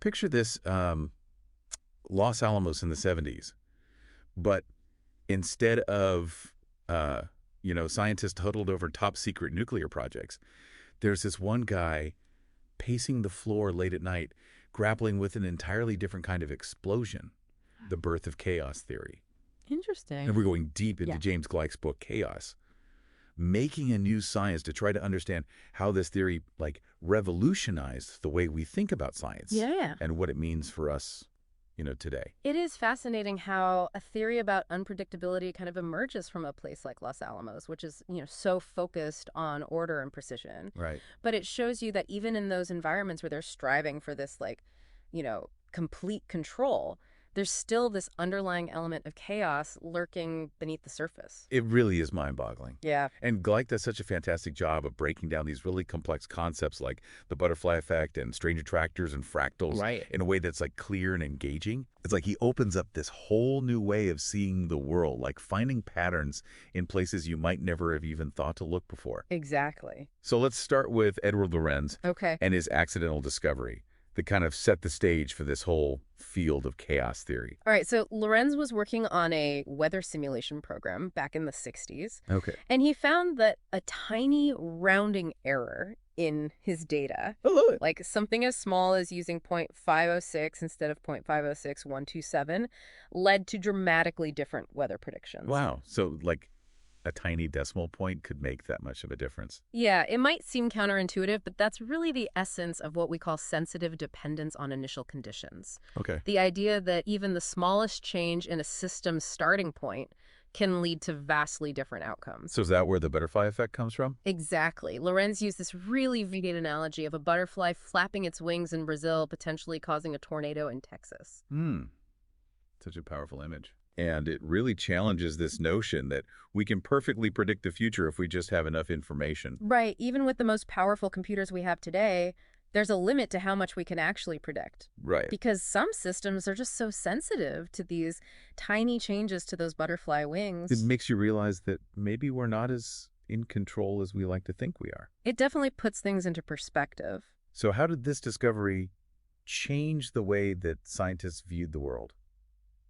Picture this, Los Alamos in the 70s, but instead of, scientists huddled over top secret nuclear projects, there's this one guy pacing the floor late at night, grappling with an entirely different kind of explosion, the birth of chaos theory. Interesting. And we're going deep into James Gleick's book, Chaos, making a new science to try to understand how this theory, revolutionized the way we think about science. Yeah. And what it means for us, today. It is fascinating how a theory about unpredictability kind of emerges from a place like Los Alamos, which is, so focused on order and precision. Right. But it shows you that even in those environments where they're striving for this, complete control, there's still this underlying element of chaos lurking beneath the surface. It really is mind-boggling. Yeah. And Gleick does such a fantastic job of breaking down these really complex concepts like the butterfly effect and strange attractors and fractals in a way that's clear and engaging. It's like he opens up this whole new way of seeing the world, like finding patterns in places you might never have even thought to look before. Exactly. So let's start with Edward Lorenz Okay. and his accidental discovery that kind of set the stage for this whole field of chaos theory. All right, so Lorenz was working on a weather simulation program back in the 60s. Okay. And he found that a tiny rounding error in his data, I love it. like something as small as using 0.506 instead of 0.506127, led to dramatically different weather predictions. Wow. So a tiny decimal point could make that much of a difference. Yeah, it might seem counterintuitive, but that's really the essence of what we call sensitive dependence on initial conditions. Okay. The idea that even the smallest change in a system's starting point can lead to vastly different outcomes. So is that where the butterfly effect comes from? Exactly. Lorenz used this really vivid analogy of a butterfly flapping its wings in Brazil, potentially causing a tornado in Texas. Such a powerful image. And it really challenges this notion that we can perfectly predict the future if we just have enough information. Right. Even with the most powerful computers we have today, there's a limit to how much we can actually predict. Right. Because some systems are just so sensitive to these tiny changes to those butterfly wings. It makes you realize that maybe we're not as in control as we like to think we are. It definitely puts things into perspective. So how did this discovery change the way that scientists viewed the world?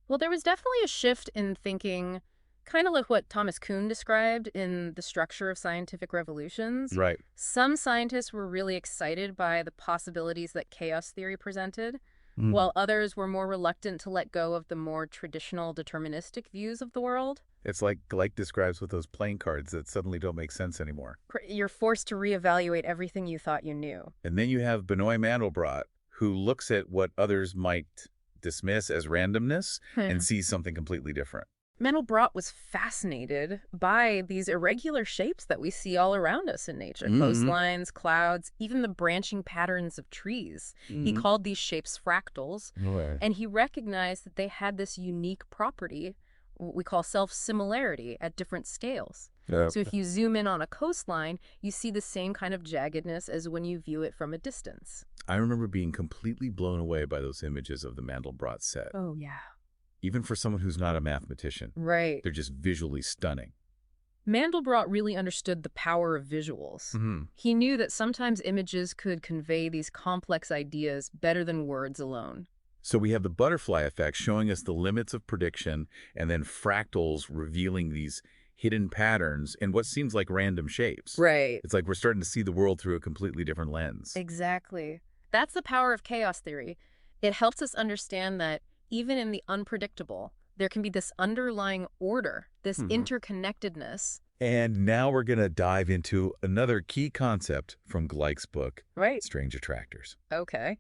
Well, there was definitely a shift in thinking, kind of like what Thomas Kuhn described in The Structure of Scientific Revolutions. Right. Some scientists were really excited by the possibilities that chaos theory presented, while others were more reluctant to let go of the more traditional deterministic views of the world. It's like Gleick describes with those playing cards that suddenly don't make sense anymore. You're forced to reevaluate everything you thought you knew. And then you have Benoit Mandelbrot, who looks at what others might dismiss as randomness and sees something completely different. Mandelbrot was fascinated by these irregular shapes that we see all around us in nature. Coastlines, clouds, even the branching patterns of trees. He called these shapes fractals, and he recognized that they had this unique property, what we call self-similarity, at different scales. So if you zoom in on a coastline, you see the same kind of jaggedness as when you view it from a distance. I remember being completely blown away by those images of the Mandelbrot set. Oh, yeah. Even for someone who's not a mathematician. Right. They're just visually stunning. Mandelbrot really understood the power of visuals. He knew that sometimes images could convey these complex ideas better than words alone. So we have the butterfly effect showing us the limits of prediction, and then fractals revealing these hidden patterns in what seems like random shapes. Right. It's like we're starting to see the world through a completely different lens. Exactly. That's the power of chaos theory. It helps us understand that even in the unpredictable, there can be this underlying order, this interconnectedness. And now we're going to dive into another key concept from Gleick's book, Strange Attractors. Okay.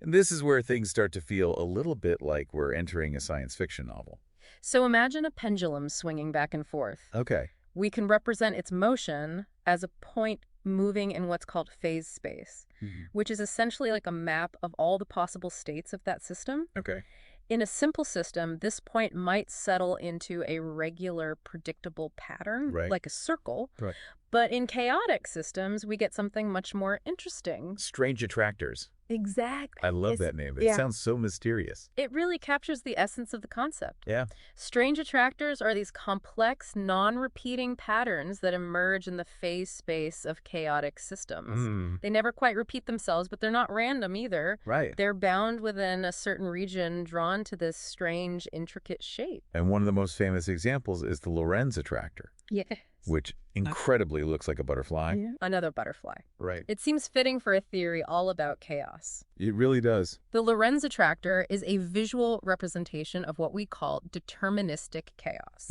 And this is where things start to feel a little bit like we're entering a science fiction novel. So imagine a pendulum swinging back and forth. Okay. We can represent its motion as a point moving in what's called phase space, which is essentially like a map of all the possible states of that system. Okay. In a simple system, this point might settle into a regular, predictable pattern, like a circle. Right. But in chaotic systems, we get something much more interesting. Strange attractors. Exactly. I love that name. It yeah. sounds so mysterious. It really captures the essence of the concept. Yeah. Strange attractors are these complex, non-repeating patterns that emerge in the phase space of chaotic systems. They never quite repeat themselves, but they're not random either. Right. They're bound within a certain region drawn to this strange, intricate shape. And one of the most famous examples is the Lorenz attractor. Yes. Which incredibly looks like a butterfly. Yeah. Another butterfly. Right. It seems fitting for a theory all about chaos. It really does. The Lorenz attractor is a visual representation of what we call deterministic chaos.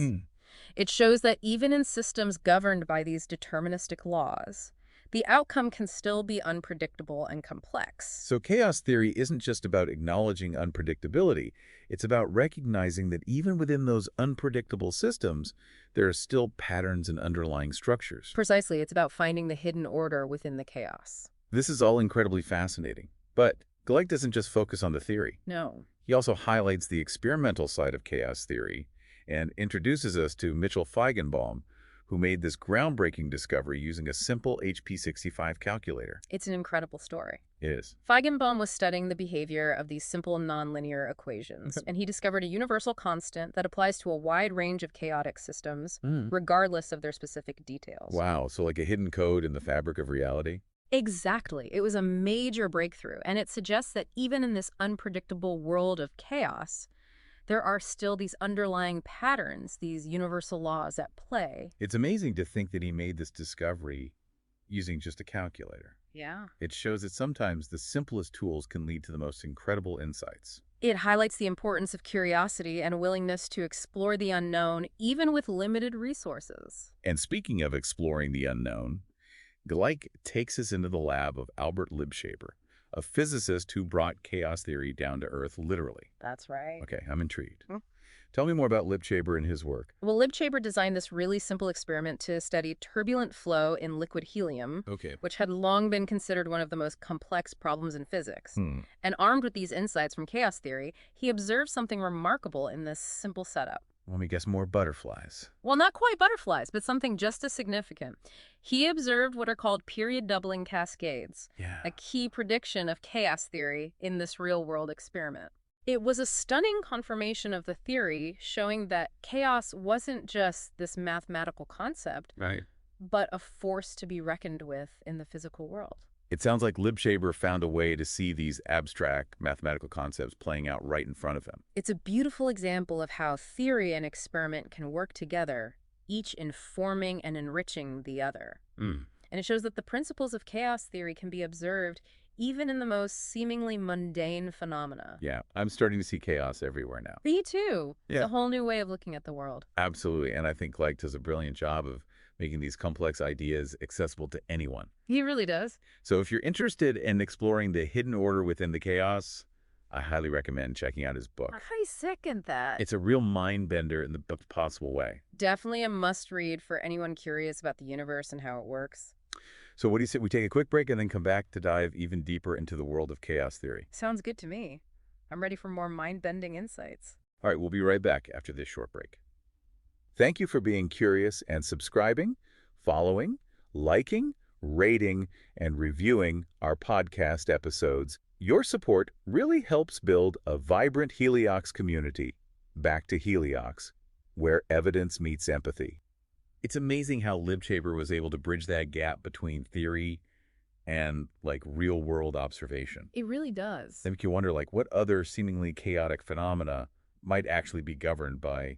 It shows that even in systems governed by these deterministic laws, the outcome can still be unpredictable and complex. So chaos theory isn't just about acknowledging unpredictability. It's about recognizing that even within those unpredictable systems, there are still patterns and underlying structures. Precisely. It's about finding the hidden order within the chaos. This is all incredibly fascinating. But Gleick doesn't just focus on the theory. No. He also highlights the experimental side of chaos theory and introduces us to Mitchell Feigenbaum, who made this groundbreaking discovery using a simple HP65 calculator. It's an incredible story. It is. Feigenbaum was studying the behavior of these simple nonlinear equations, and he discovered a universal constant that applies to a wide range of chaotic systems, regardless of their specific details. Wow, so like a hidden code in the fabric of reality? Exactly. It was a major breakthrough, and it suggests that even in this unpredictable world of chaos, there are still these underlying patterns, these universal laws at play. It's amazing to think that he made this discovery using just a calculator. Yeah. It shows that sometimes the simplest tools can lead to the most incredible insights. It highlights the importance of curiosity and a willingness to explore the unknown, even with limited resources. And speaking of exploring the unknown, Gleick takes us into the lab of Albert Libschaber, a physicist who brought chaos theory down to Earth literally. That's right. Okay, I'm intrigued. Tell me more about Libschaber and his work. Well, Libschaber designed this really simple experiment to study turbulent flow in liquid helium, which had long been considered one of the most complex problems in physics. And armed with these insights from chaos theory, he observed something remarkable in this simple setup. Let me guess, more butterflies. Well, not quite butterflies, but something just as significant. He observed what are called period doubling cascades, a key prediction of chaos theory in this real-world experiment. It was a stunning confirmation of the theory, showing that chaos wasn't just this mathematical concept, but a force to be reckoned with in the physical world. It sounds like Libschaber found a way to see these abstract mathematical concepts playing out right in front of him. It's a beautiful example of how theory and experiment can work together, each informing and enriching the other. And it shows that the principles of chaos theory can be observed even in the most seemingly mundane phenomena. Yeah, I'm starting to see chaos everywhere now. Me too. It's a whole new way of looking at the world. Absolutely, and I think Gleick does a brilliant job of making these complex ideas accessible to anyone. He really does. So if you're interested in exploring the hidden order within the chaos, I highly recommend checking out his book. I second that. It's a real mind bender in the best possible way. Definitely a must-read for anyone curious about the universe and how it works. So what do you say we take a quick break and then come back to dive even deeper into the world of chaos theory? Sounds good to me. I'm ready for more mind-bending insights. All right, we'll be right back after this short break. Thank you for being curious and subscribing, following, liking, rating, and reviewing our podcast episodes. Your support really helps build a vibrant Heliox community. Back to Heliox, where evidence meets empathy. It's amazing how Libschaber was able to bridge that gap between theory and real-world observation. It really does. They make you wonder what other seemingly chaotic phenomena might actually be governed by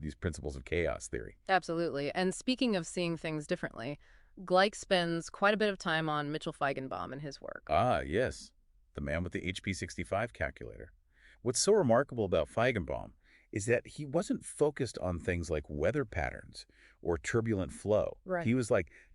these principles of chaos theory. Absolutely. And speaking of seeing things differently, Gleick spends quite a bit of time on Mitchell Feigenbaum and his work. Ah, yes. The man with the HP65 calculator. What's so remarkable about Feigenbaum is that he wasn't focused on things like weather patterns or turbulent flow. Right. He was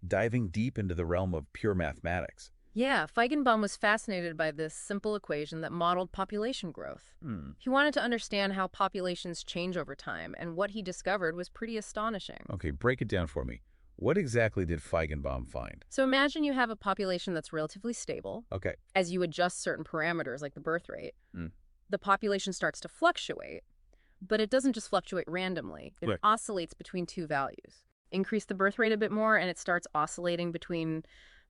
diving deep into the realm of pure mathematics. Yeah, Feigenbaum was fascinated by this simple equation that modeled population growth. He wanted to understand how populations change over time, and what he discovered was pretty astonishing. Okay, break it down for me. What exactly did Feigenbaum find? So imagine you have a population that's relatively stable. Okay. As you adjust certain parameters, like the birth rate, the population starts to fluctuate. But it doesn't just fluctuate randomly. It oscillates between two values. Increase the birth rate a bit more, and it starts oscillating between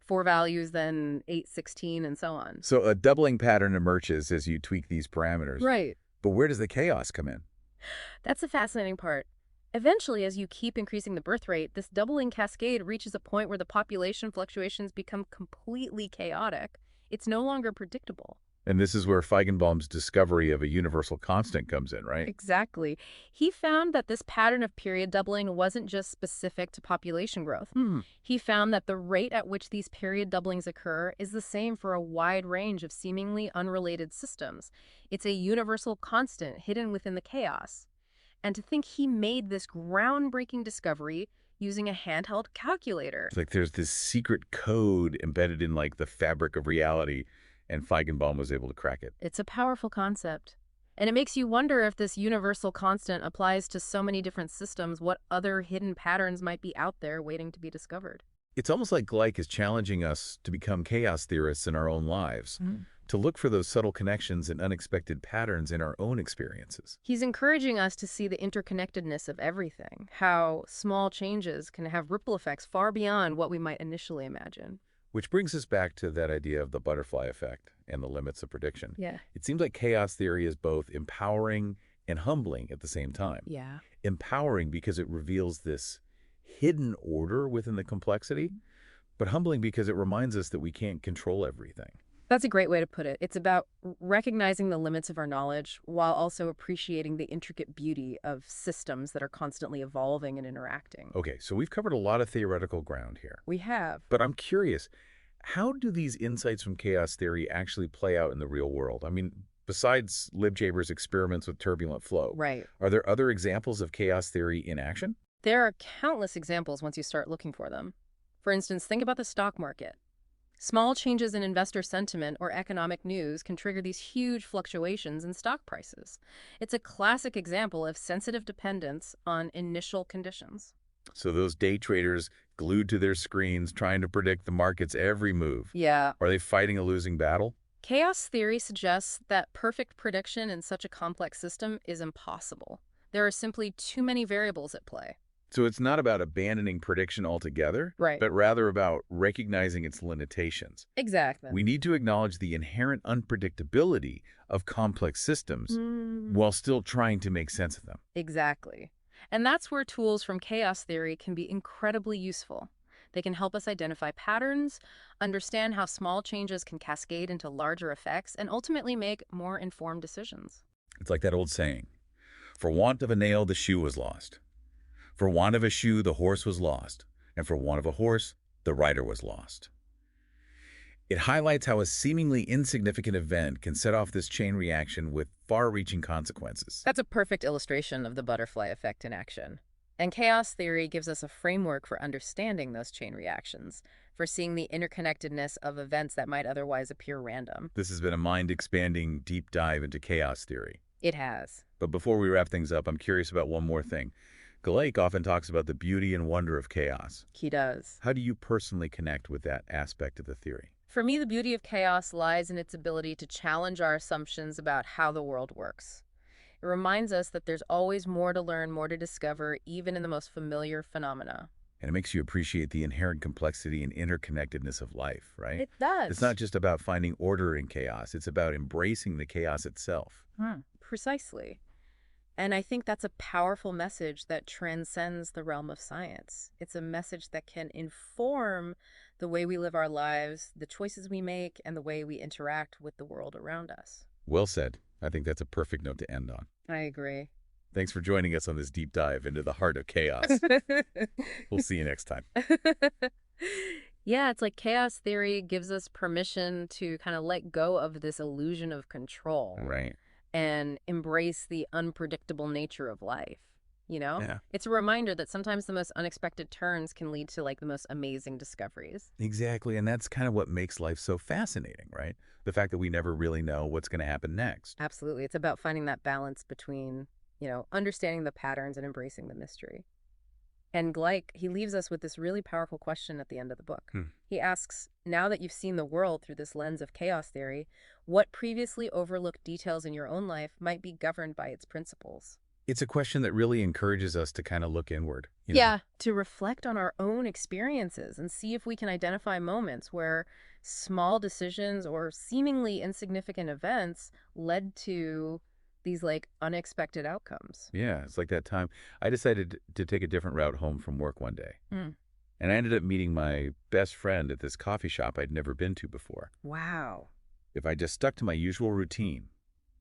4 values, then 8, 16, and so on. So a doubling pattern emerges as you tweak these parameters. Right. But where does the chaos come in? That's the fascinating part. Eventually, as you keep increasing the birth rate, this doubling cascade reaches a point where the population fluctuations become completely chaotic. It's no longer predictable. And this is where Feigenbaum's discovery of a universal constant comes in, right? Exactly. He found that this pattern of period doubling wasn't just specific to population growth. He found that the rate at which these period doublings occur is the same for a wide range of seemingly unrelated systems. It's a universal constant hidden within the chaos. And to think he made this groundbreaking discovery using a handheld calculator. It's like there's this secret code embedded in like the fabric of reality, and Feigenbaum was able to crack it. It's a powerful concept. And it makes you wonder if this universal constant applies to so many different systems, what other hidden patterns might be out there waiting to be discovered. It's almost like Gleick is challenging us to become chaos theorists in our own lives, to look for those subtle connections and unexpected patterns in our own experiences. He's encouraging us to see the interconnectedness of everything, how small changes can have ripple effects far beyond what we might initially imagine. Which brings us back to that idea of the butterfly effect and the limits of prediction. Yeah. It seems like chaos theory is both empowering and humbling at the same time. Yeah. Empowering because it reveals this hidden order within the complexity, but humbling because it reminds us that we can't control everything. That's a great way to put it. It's about recognizing the limits of our knowledge while also appreciating the intricate beauty of systems that are constantly evolving and interacting. Okay, so we've covered a lot of theoretical ground here. We have. But I'm curious, how do these insights from chaos theory actually play out in the real world? I mean, besides Libjaber's experiments with turbulent flow, Right. are there other examples of chaos theory in action? There are countless examples once you start looking for them. For instance, think about the stock market. Small changes in investor sentiment or economic news can trigger these huge fluctuations in stock prices. It's a classic example of sensitive dependence on initial conditions. So those day traders glued to their screens trying to predict the market's every move. Yeah. Are they fighting a losing battle? Chaos theory suggests that perfect prediction in such a complex system is impossible. There are simply too many variables at play. So it's not about abandoning prediction altogether, Right. but rather about recognizing its limitations. Exactly. We need to acknowledge the inherent unpredictability of complex systems while still trying to make sense of them. Exactly. And that's where tools from chaos theory can be incredibly useful. They can help us identify patterns, understand how small changes can cascade into larger effects, and ultimately make more informed decisions. It's like that old saying, for want of a nail, the shoe was lost. For want of a shoe, the horse was lost. And for want of a horse, the rider was lost. It highlights how a seemingly insignificant event can set off this chain reaction with far-reaching consequences. That's a perfect illustration of the butterfly effect in action. And chaos theory gives us a framework for understanding those chain reactions, for seeing the interconnectedness of events that might otherwise appear random. This has been a mind-expanding deep dive into chaos theory. It has. But before we wrap things up, I'm curious about one more thing. Gleick often talks about the beauty and wonder of chaos. He does. How do you personally connect with that aspect of the theory? For me, the beauty of chaos lies in its ability to challenge our assumptions about how the world works. It reminds us that there's always more to learn, more to discover, even in the most familiar phenomena. And it makes you appreciate the inherent complexity and interconnectedness of life, right? It does. It's not just about finding order in chaos. It's about embracing the chaos itself. Precisely. And I think that's a powerful message that transcends the realm of science. It's a message that can inform the way we live our lives, the choices we make, and the way we interact with the world around us. Well said. I think that's a perfect note to end on. I agree. Thanks for joining us on this deep dive into the heart of chaos. We'll see you next time. Yeah, it's like chaos theory gives us permission to kind of let go of this illusion of control. Right. And embrace the unpredictable nature of life, you know? Yeah. It's a reminder that sometimes the most unexpected turns can lead to like the most amazing discoveries. Exactly. And that's kind of what makes life so fascinating, right? The fact that we never really know what's going to happen next. Absolutely. It's about finding that balance between, understanding the patterns and embracing the mystery. And Gleick, he leaves us with this really powerful question at the end of the book. He asks, now that you've seen the world through this lens of chaos theory, what previously overlooked details in your own life might be governed by its principles? It's a question that really encourages us to kind of look inward. Yeah, to reflect on our own experiences and see if we can identify moments where small decisions or seemingly insignificant events led to these like unexpected outcomes. Yeah, it's like that time I decided to take a different route home from work one day. Mm. And I ended up meeting my best friend at this coffee shop I'd never been to before. Wow. If I just stuck to my usual routine,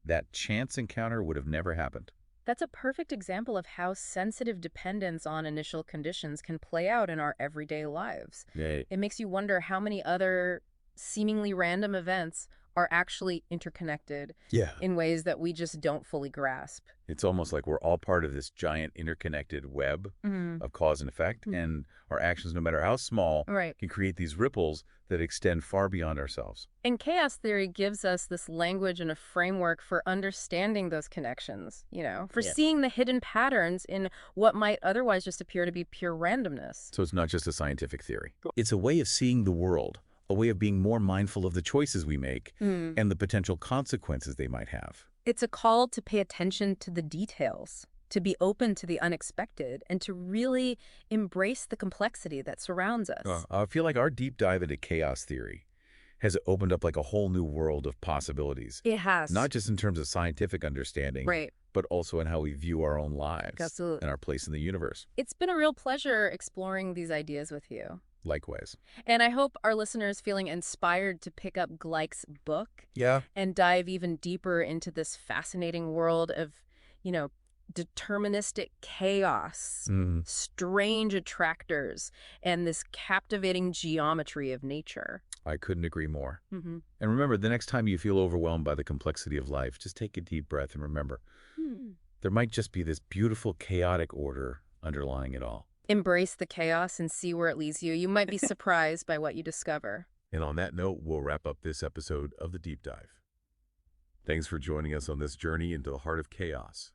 that chance encounter would have never happened. That's a perfect example of how sensitive dependence on initial conditions can play out in our everyday lives. Yeah, It makes you wonder how many other seemingly random events are actually interconnected yeah. in ways that we just don't fully grasp. It's almost like we're all part of this giant interconnected web Mm. of cause and effect, and our actions, no matter how small, Right. can create these ripples that extend far beyond ourselves. And chaos theory gives us this language and a framework for understanding those connections, for Yeah. seeing the hidden patterns in what might otherwise just appear to be pure randomness. So it's not just a scientific theory. It's a way of seeing the world, a way of being more mindful of the choices we make and the potential consequences they might have. It's a call to pay attention to the details, to be open to the unexpected, and to really embrace the complexity that surrounds us. I feel like our deep dive into chaos theory has opened up like a whole new world of possibilities, It has. not just in terms of scientific understanding, Right. but also in how we view our own lives Absolutely. and our place in the universe. It's been a real pleasure exploring these ideas with you. Likewise. And I hope our listeners feeling inspired to pick up Gleick's book Yeah. and dive even deeper into this fascinating world of, deterministic chaos, strange attractors, and this captivating geometry of nature. I couldn't agree more. Mm-hmm. And remember, the next time you feel overwhelmed by the complexity of life, just take a deep breath and remember, there might just be this beautiful chaotic order underlying it all. Embrace the chaos and see where it leads you. You might be surprised by what you discover. And on that note, we'll wrap up this episode of The Deep Dive. Thanks for joining us on this journey into the heart of chaos.